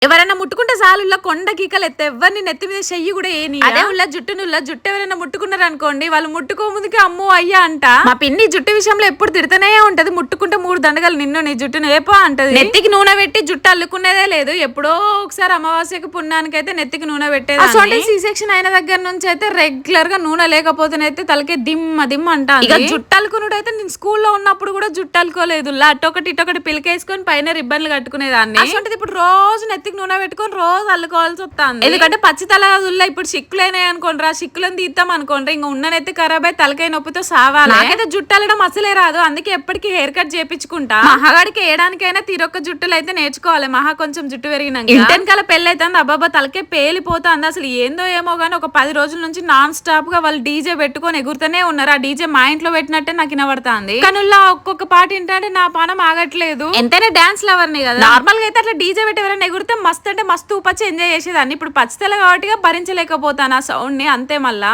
ఎవరైనా ముట్టుకుంటే సాలుల్లో కొండ గీకలు ఎత్తే ఎవరిని నెత్తి మీద చెయ్యి కూడా ఏని అదే ఉల్ల జుట్టు ఎవరైనా ముట్టుకున్నారు అనుకోండి వాళ్ళు ముట్టుకో ముందుకే అమ్మో అయ్యా అంట. మా పిన్ని జుట్టు విషయంలో ఎప్పుడు తిడతానే ఉంటది. ముట్టుకుంటే 3 దండగలు నిన్ను నీ జుట్టును ఏపో అంటది. నెత్తికి నూనె పెట్టి జుట్టు అల్లుకునేదే లేదు. ఎప్పుడో ఒకసారి అమావాస్యకి పుణ్యానికి అయితే నెత్తికి నూనె పెట్టేది. అసలు సి సెక్షన్ అయిన దగ్గర నుంచి అయితే రెగ్యులర్ గా నూనె లేకపోతేనైతే తలకే దిమ్మ అంట. ఇక జుట్టు అల్లుకునుడు అయితే నేను స్కూల్లో ఉన్నప్పుడు కూడా జుట్టు అల్లుకోలేదు. ఇటొకటి పిలికేసుకొని పైన రిబ్బన్లు కట్టుకునేదాన్ని. అసలు ఇప్పుడు రోజు నెత్తి నూనె పెట్టుకొని రోజు అల్లుకోవాల్సి వస్తుంది. ఎందుకంటే పచ్చి తలదుల్లో ఇప్పుడు సిక్కులైనాయి అనుకోండి ఆ సిక్కులను తీద్దాం అనుకోండి ఇంకా ఉన్న నెత్తి ఖరాబ్ అయి తలకాయ నొప్పితో సావాలి. నాకైతే జుట్టు అల్లడం అసలే రాదు. అందుకే ఎప్పటికీ హెయిర్ కట్ చేపించుకుంటా. మహాగాడికి వేయడానికైనా తీరొక్క జుట్టులు అయితే నేర్చుకోవాలి. మహా కొంచెం జుట్టు పెరిగినాక ఇంటెనకాల పెళ్లి అయితే అబ్బాబా తలకే పేలిపోతుంది. అసలు ఏందో ఏమో గానీ ఒక 10 రోజుల నుంచి నాన్ స్టాప్ గా వాళ్ళు డీజే పెట్టుకొని ఎగురుతూనే ఉన్నారు. ఆ డీజే మా ఇంట్లో పెట్టినట్టే నాకు వినబడుతుంది. కనుల్లో ఒక్కొక్క పాట ఏంటంటే నా పానం ఆగట్లేదు. ఎంతైనా డాన్స్ లవర్ని కదా. నార్మల్ గా అయితే అట్లా డీజే పెట్టి ఎవరైనా ఎగురితే మస్తు అంటే మస్తు పచ్చి ఎంజాయ్ చేసేదాన్ని. ఇప్పుడు పచ్చితల కాబట్టి భరించలేకపోతాను ఆ సౌండ్ ని అంతే. మళ్ళా